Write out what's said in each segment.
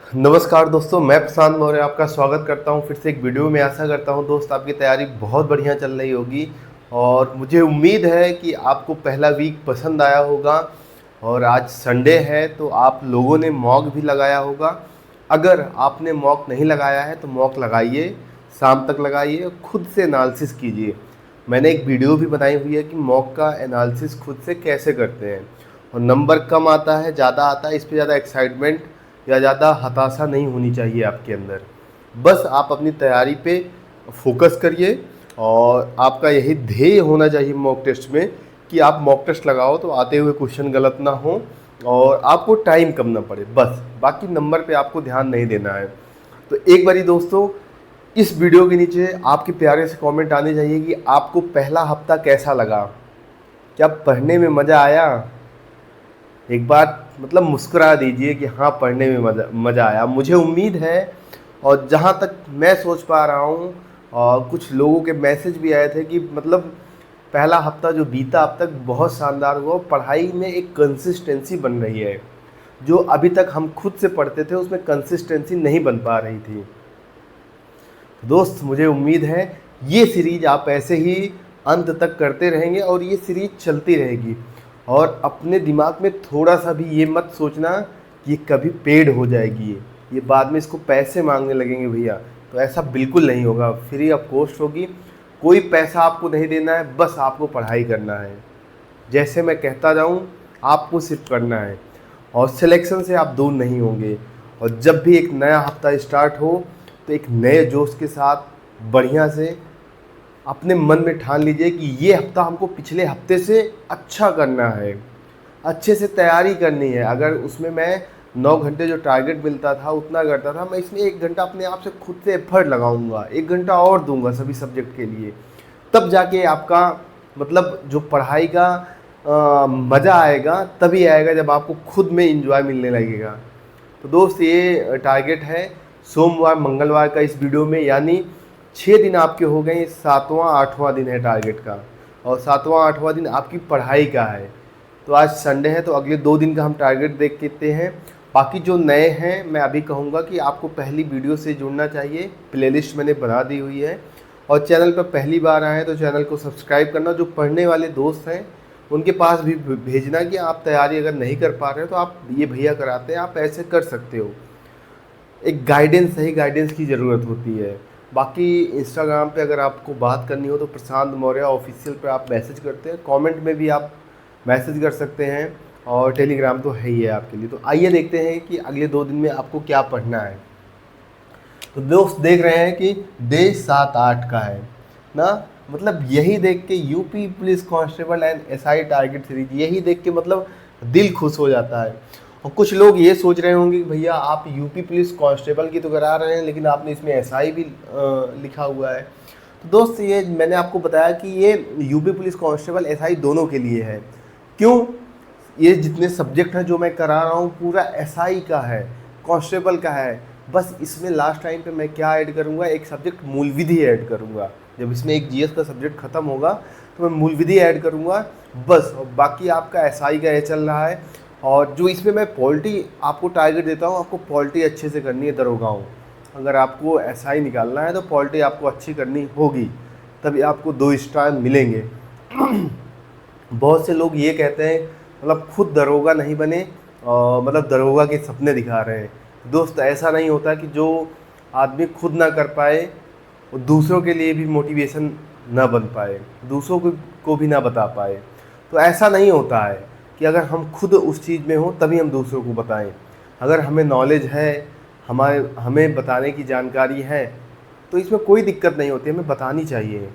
नमस्कार दोस्तों, मैं प्रशांत मौर्य आपका स्वागत करता हूं फिर से एक वीडियो में। आशा करता हूं दोस्त आपकी तैयारी बहुत बढ़िया चल रही होगी और मुझे उम्मीद है कि आपको पहला वीक पसंद आया होगा। और आज संडे है तो आप लोगों ने मॉक भी लगाया होगा। अगर आपने मॉक नहीं लगाया है तो मॉक लगाइए, शाम तक लगाइए, खुद से एनालिसिस कीजिए। मैंने एक वीडियो भी बनाई हुई है कि मॉक का एनालिसिस खुद से कैसे करते हैं। और नंबर कम आता है, ज़्यादा आता है, इस पर ज़्यादा एक्साइटमेंट या ज़्यादा हताशा नहीं होनी चाहिए आपके अंदर। बस आप अपनी तैयारी पे फोकस करिए और आपका यही ध्येय होना चाहिए मॉक टेस्ट में कि आप मॉक टेस्ट लगाओ तो आते हुए क्वेश्चन गलत ना हो और आपको टाइम कम ना पड़े। बस बाकी नंबर पे आपको ध्यान नहीं देना है। तो एक बारी दोस्तों, इस वीडियो के नीचे आपके प्यारे से कमेंट आने चाहिए कि आपको पहला हफ्ता कैसा लगा, क्या पढ़ने में मज़ा आया। एक बार मतलब मुस्कुरा दीजिए कि हाँ, पढ़ने में मज़ा आया। मुझे उम्मीद है और जहाँ तक मैं सोच पा रहा हूँ और कुछ लोगों के मैसेज भी आए थे कि मतलब पहला हफ्ता जो बीता अब तक बहुत शानदार हुआ। पढ़ाई में एक कंसिस्टेंसी बन रही है, जो अभी तक हम खुद से पढ़ते थे उसमें कंसिस्टेंसी नहीं बन पा रही थी। दोस्त मुझे उम्मीद है ये सीरीज आप ऐसे ही अंत तक करते रहेंगे और ये सीरीज चलती रहेगी। और अपने दिमाग में थोड़ा सा भी ये मत सोचना कि ये कभी पेड हो जाएगी, ये बाद में इसको पैसे मांगने लगेंगे भैया। तो ऐसा बिल्कुल नहीं होगा, फ्री ऑफ कॉस्ट होगी। कोई पैसा आपको नहीं देना है, बस आपको पढ़ाई करना है। जैसे मैं कहता जाऊँ आपको सिर्फ करना है और सिलेक्शन से आप दूर नहीं होंगे। और जब भी एक नया हफ्ता स्टार्ट हो तो एक नए जोश के साथ बढ़िया से अपने मन में ठान लीजिए कि ये हफ्ता हमको पिछले हफ्ते से अच्छा करना है, अच्छे से तैयारी करनी है। अगर उसमें मैं 9 घंटे जो टारगेट मिलता था उतना करता था, मैं इसमें 1 घंटा अपने आप से खुद से एफर्ट लगाऊंगा, 1 घंटा और दूंगा सभी सब्जेक्ट के लिए। तब जाके आपका मतलब जो पढ़ाई का मज़ा आएगा तभी आएगा जब आपको खुद में इंजॉय मिलने लगेगा। तो दोस्त ये टारगेट है सोमवार मंगलवार का इस वीडियो में, यानी 6 दिन आपके हो गए। 7वां 8वां दिन है टारगेट का और 7वां 8वां दिन आपकी पढ़ाई का है। तो आज संडे है तो अगले 2 दिन का हम टारगेट देख लेते हैं। बाकी जो नए हैं मैं अभी कहूँगा कि आपको पहली वीडियो से जुड़ना चाहिए। प्लेलिस्ट मैंने बना दी हुई है और चैनल पर पहली बार आए हैं तो चैनल को सब्सक्राइब करना। जो पढ़ने वाले दोस्त हैं उनके पास भी भेजना कि आप तैयारी अगर नहीं कर पा रहे हो तो आप ये भैया कराते हैं, आप ऐसे कर सकते हो। एक गाइडेंस, सही गाइडेंस की ज़रूरत होती है। बाकी इंस्टाग्राम पे अगर आपको बात करनी हो तो प्रशांत मौर्य ऑफिशियल पे आप मैसेज करते हैं, कमेंट में भी आप मैसेज कर सकते हैं और टेलीग्राम तो है ही है आपके लिए। तो आइए देखते हैं कि अगले 2 दिन में आपको क्या पढ़ना है। तो दोस्त देख रहे हैं कि डे 7-8 का है ना, मतलब यही देख के UP police constable and SI target series, यही देख के मतलब दिल खुश हो जाता है। और कुछ लोग ये सोच रहे होंगे कि भैया आप यूपी पुलिस कांस्टेबल की तो करा रहे हैं लेकिन आपने इसमें एसआई भी लिखा हुआ है। तो दोस्त ये मैंने आपको बताया कि ये यूपी पुलिस कांस्टेबल एसआई दोनों के लिए है। क्यों? ये जितने सब्जेक्ट हैं जो मैं करा रहा हूँ पूरा एसआई का है, कांस्टेबल का है। बस इसमें लास्ट टाइम पे मैं क्या ऐड करूँगा, एक सब्जेक्ट मूल विधि ऐड करूँगा। जब इसमें एक जीएस का सब्जेक्ट ख़त्म होगा तो मैं मूल विधि ऐड करूँगा बस। और बाकी आपका एसआई का ये चल रहा है। और जो इसमें मैं पॉलिटी आपको टारगेट देता हूँ, आपको पॉलिटी अच्छे से करनी है दरोगाओं। अगर आपको एसआई निकालना है तो पॉलिटी आपको अच्छी करनी होगी, तभी आपको 2 स्टार मिलेंगे। बहुत से लोग ये कहते हैं मतलब खुद दरोगा नहीं बने और मतलब दरोगा के सपने दिखा रहे हैं। दोस्त ऐसा नहीं होता कि जो आदमी खुद ना कर पाए और दूसरों के लिए भी मोटिवेशन ना बन पाए, दूसरों को भी ना बता पाए। तो ऐसा नहीं होता है कि अगर हम खुद उस चीज़ में हो तभी हम दूसरों को बताएं। अगर हमें नॉलेज है, हमें बताने की जानकारी है तो इसमें कोई दिक्कत नहीं होती, हमें बतानी चाहिए।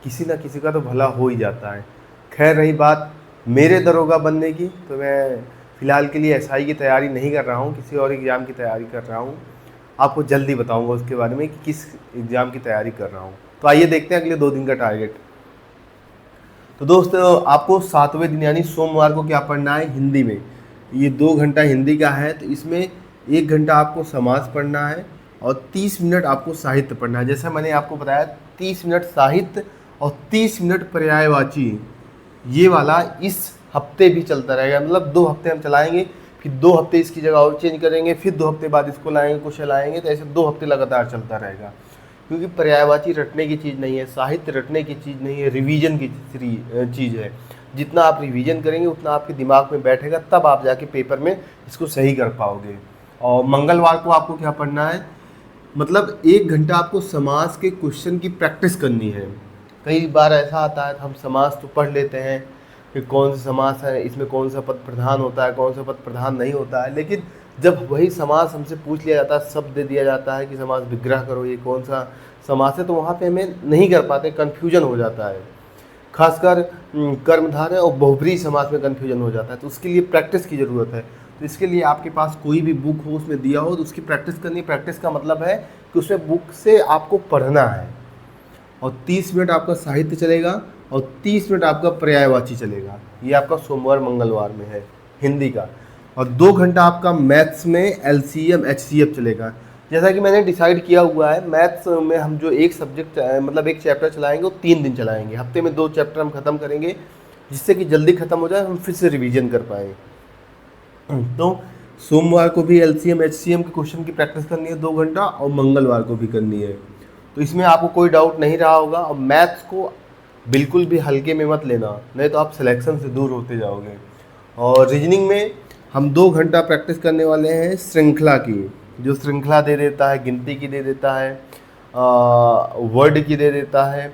किसी ना किसी का तो भला हो ही जाता है। खैर रही बात मेरे दरोगा बनने की, तो मैं फ़िलहाल के लिए एसआई की तैयारी नहीं कर रहा हूँ, किसी और एग्ज़ाम की तैयारी कर रहा हूँ। आपको जल्दी बताऊँगा उसके बारे में कि किस एग्ज़ाम की तैयारी कर रहा हूँ। तो आइए देखते हैं अगले 2 दिन का टारगेट। तो दोस्त आपको 7वें दिन यानी सोमवार को क्या पढ़ना है, हिंदी में। ये 2 घंटा हिंदी का है तो इसमें 1 घंटा आपको समाज पढ़ना है और 30 मिनट आपको साहित्य पढ़ना है। जैसा मैंने आपको बताया 30 मिनट साहित्य और 30 मिनट पर्यायवाची, ये वाला इस हफ्ते भी चलता रहेगा। मतलब 2 हफ्ते हम चलाएंगे, फिर 2 हफ्ते इसकी जगह और चेंज करेंगे, फिर 2 हफ्ते बाद इसको लाएंगे, क्वेश्चन लाएंगे, तो ऐसे 2 हफ्ते लगातार चलता रहेगा। क्योंकि पर्यायवाची रटने की चीज़ नहीं है, साहित्य रटने की चीज़ नहीं है, रिवीजन की चीज़ है। जितना आप रिवीजन करेंगे उतना आपके दिमाग में बैठेगा, तब आप जाके पेपर में इसको सही कर पाओगे। और मंगलवार को आपको क्या पढ़ना है, मतलब 1 घंटा आपको समास के क्वेश्चन की प्रैक्टिस करनी है। कई बार ऐसा आता है हम समास तो पढ़ लेते हैं कि कौन सा समास है, इसमें कौन सा पद प्रधान होता है, कौन सा पद प्रधान नहीं होता है, लेकिन जब वही समास हमसे पूछ लिया जाता है, शब्द दे दिया जाता है कि समास विग्रह करो, ये कौन सा समास है, तो वहाँ पे हमें नहीं कर पाते, कन्फ्यूजन हो जाता है। खासकर कर्मधारय और बहुब्रीहि समास में कन्फ्यूजन हो जाता है, तो उसके लिए प्रैक्टिस की ज़रूरत है। तो इसके लिए आपके पास कोई भी बुक हो, उसमें दिया हो, तो उसकी प्रैक्टिस करनी है। प्रैक्टिस का मतलब है कि उसमें बुक से आपको पढ़ना है। और 30 मिनट आपका साहित्य चलेगा और 30 मिनट आपका पर्यायवाची चलेगा। ये आपका सोमवार मंगलवार में है हिंदी का। और 2 घंटा आपका मैथ्स में LCM HCF चलेगा। जैसा कि मैंने डिसाइड किया हुआ है, मैथ्स में हम जो एक सब्जेक्ट मतलब एक चैप्टर चलाएंगे वो 3 दिन चलाएंगे। हफ्ते में 2 चैप्टर हम ख़त्म करेंगे, जिससे कि जल्दी ख़त्म हो जाए, हम फिर से रिवीजन कर पाएँ। तो सोमवार को भी LCM HCM के क्वेश्चन की प्रैक्टिस करनी है 2 घंटा, और मंगलवार को भी करनी है। तो इसमें आपको कोई डाउट नहीं रहा होगा। और मैथ्स को बिल्कुल भी हल्के में मत लेना, नहीं तो आप सिलेक्शन से दूर होते जाओगे। और रीजनिंग में हम 2 घंटा प्रैक्टिस करने वाले हैं श्रृंखला की, जो श्रृंखला दे देता है, गिनती की दे देता है, वर्ड की दे देता है,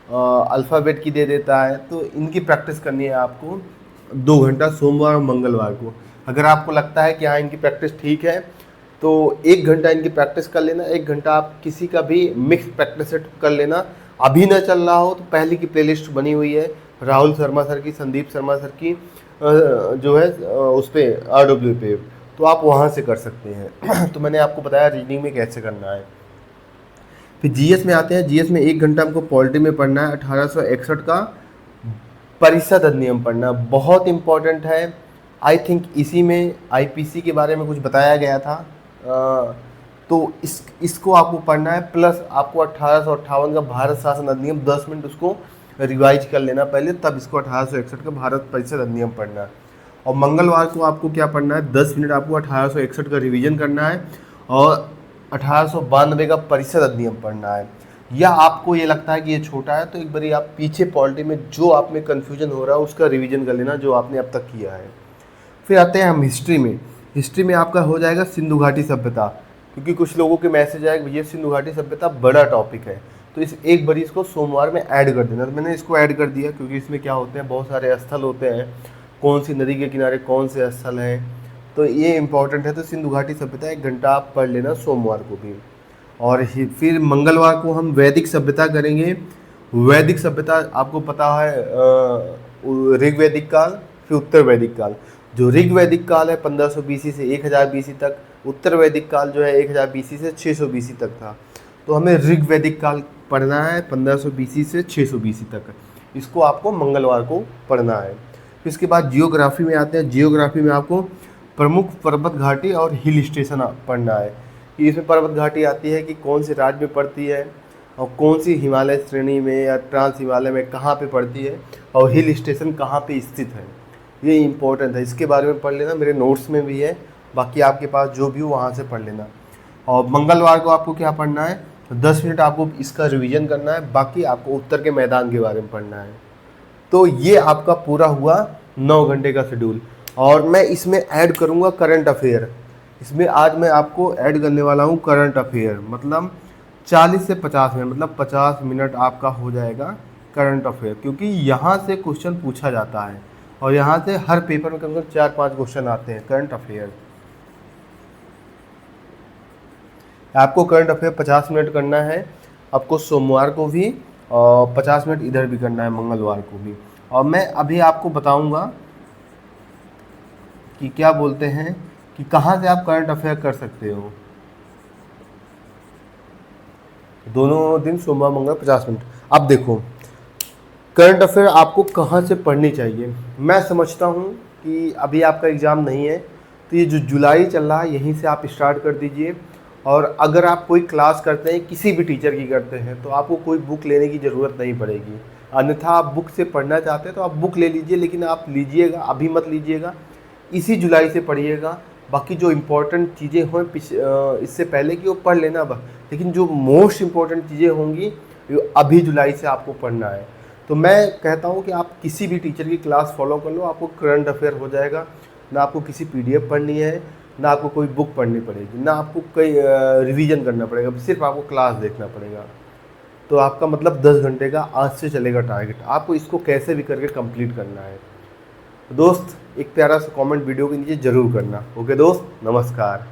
अल्फ़ाबेट की दे देता है। तो इनकी प्रैक्टिस करनी है आपको 2 घंटा सोमवार और मंगलवार को। अगर आपको लगता है कि हाँ इनकी प्रैक्टिस ठीक है, तो 1 घंटा इनकी प्रैक्टिस कर लेना, 1 घंटा आप किसी का भी मिक्स प्रैक्टिस सेट कर लेना। अभी ना चल रहा हो तो पहले की प्लेलिस्ट बनी हुई है राहुल शर्मा सर की, संदीप शर्मा सर की, जो है उस पर RW पे, तो आप वहाँ से कर सकते हैं। तो मैंने आपको बताया रीडिंग में कैसे करना है। फिर GS में आते हैं। GS में 1 घंटा हमको पॉलिटी में पढ़ना है। 1861 का परिषद अधिनियम पढ़ना बहुत इंपॉर्टेंट है। आई थिंक इसी में IPC के बारे में कुछ बताया गया था, तो इसको आपको पढ़ना है। प्लस आपको 1858 का भारत शासन अधिनियम 10 मिनट उसको रिवाइज कर लेना पहले, तब इसको 1861 का भारत परिषद अधिनियम पढ़ना है। और मंगलवार को आपको क्या पढ़ना है, 10 मिनट आपको 1861 का रिवीजन करना है और 1892 का परिषद अधिनियम पढ़ना है। या आपको ये लगता है कि ये छोटा है, तो एक बार आप पीछे पॉलिटी में जो आप में कन्फ्यूजन हो रहा है उसका रिवीजन कर लेना, जो आपने अब तक किया है। फिर आते हैं हम हिस्ट्री में। हिस्ट्री में आपका हो जाएगा सिंधु घाटी सभ्यता, क्योंकि कुछ लोगों के मैसेज आए भैया सिंधु घाटी सभ्यता बड़ा टॉपिक है, तो इस एक बार इसको सोमवार में ऐड कर देना। तो मैंने इसको ऐड कर दिया, क्योंकि इसमें क्या होते हैं, बहुत सारे स्थल होते हैं, कौन सी नदी के किनारे कौन से स्थल हैं, तो ये इंपॉर्टेंट है। तो सिंधु घाटी सभ्यता 1 घंटा आप पढ़ लेना सोमवार को भी। और फिर मंगलवार को हम वैदिक सभ्यता करेंगे। वैदिक सभ्यता आपको पता है, ऋग्वैदिक काल, फिर उत्तर वैदिक काल। जो ऋग्वैदिक काल है 1500 BC से 1000 BC तक, उत्तर वैदिक काल जो है 1000 BC से 600 BC तक था। तो हमें ऋग्वैदिक काल पढ़ना है 1500 BC से 600 BC तक, इसको आपको मंगलवार को पढ़ना है। फिर इसके बाद जियोग्राफी में आते हैं। जियोग्राफी में आपको प्रमुख पर्वत घाटी और हिल स्टेशन पढ़ना है। इसमें पर्वत घाटी आती है कि कौन से राज्य में पड़ती है, और कौन सी हिमालय श्रेणी में या ट्रांस हिमालय में कहाँ पे पड़ती है, और हिल स्टेशन कहाँ पे स्थित है, ये इंपॉर्टेंट है। इसके बारे में पढ़ लेना, मेरे नोट्स में भी है, बाकी आपके पास जो भी हो वहाँ से पढ़ लेना। और मंगलवार को आपको क्या पढ़ना है, 10 मिनट आपको इसका रिवीजन करना है, बाकी आपको उत्तर के मैदान के बारे में पढ़ना है। तो ये आपका पूरा हुआ 9 घंटे का शेड्यूल। और मैं इसमें ऐड करूँगा करंट अफेयर। इसमें आज मैं आपको ऐड करने वाला हूँ करंट अफेयर, मतलब 40 से 50 मिनट, मतलब 50 मिनट आपका हो जाएगा करंट अफेयर, क्योंकि यहाँ से क्वेश्चन पूछा जाता है और यहाँ से हर पेपर में कम से कम 4-5 क्वेश्चन आते हैं करंट अफेयर। आपको करंट अफेयर 50 मिनट करना है आपको सोमवार को भी, और 50 मिनट इधर भी करना है मंगलवार को भी। और मैं अभी आपको बताऊंगा कि क्या बोलते हैं कि कहाँ से आप करंट अफेयर कर सकते हो। दोनों दिन सोमवार मंगलवार 50 मिनट। अब देखो करंट अफेयर आपको कहाँ से पढ़नी चाहिए। मैं समझता हूँ कि अभी आपका एग्ज़ाम नहीं है, तो ये जो जुलाई चल रहा है यहीं से आप स्टार्ट कर दीजिए। और अगर आप कोई क्लास करते हैं, किसी भी टीचर की करते हैं, तो आपको कोई बुक लेने की ज़रूरत नहीं पड़ेगी। अन्यथा आप बुक से पढ़ना चाहते हैं तो आप बुक ले लीजिए, लेकिन आप लीजिएगा, अभी मत लीजिएगा। इसी जुलाई से पढ़िएगा। बाकी जो इम्पोर्टेंट चीज़ें हों इससे पहले कि वो पढ़ लेना, लेकिन जो मोस्ट इम्पोर्टेंट चीज़ें होंगी अभी जुलाई से आपको पढ़ना है। तो मैं कहता हूँ कि आप किसी भी टीचर की क्लास फॉलो कर लो, आपको करंट अफेयर हो जाएगा। ना आपको किसी PDF पढ़नी है, ना आपको कोई बुक पढ़नी पड़ेगी, ना आपको कोई रिवीजन करना पड़ेगा, सिर्फ आपको क्लास देखना पड़ेगा। तो आपका मतलब 10 घंटे का आज से चलेगा टारगेट। आपको इसको कैसे भी करके कंप्लीट करना है। तो दोस्त एक प्यारा सा कमेंट वीडियो के नीचे ज़रूर करना। ओके दोस्त, नमस्कार।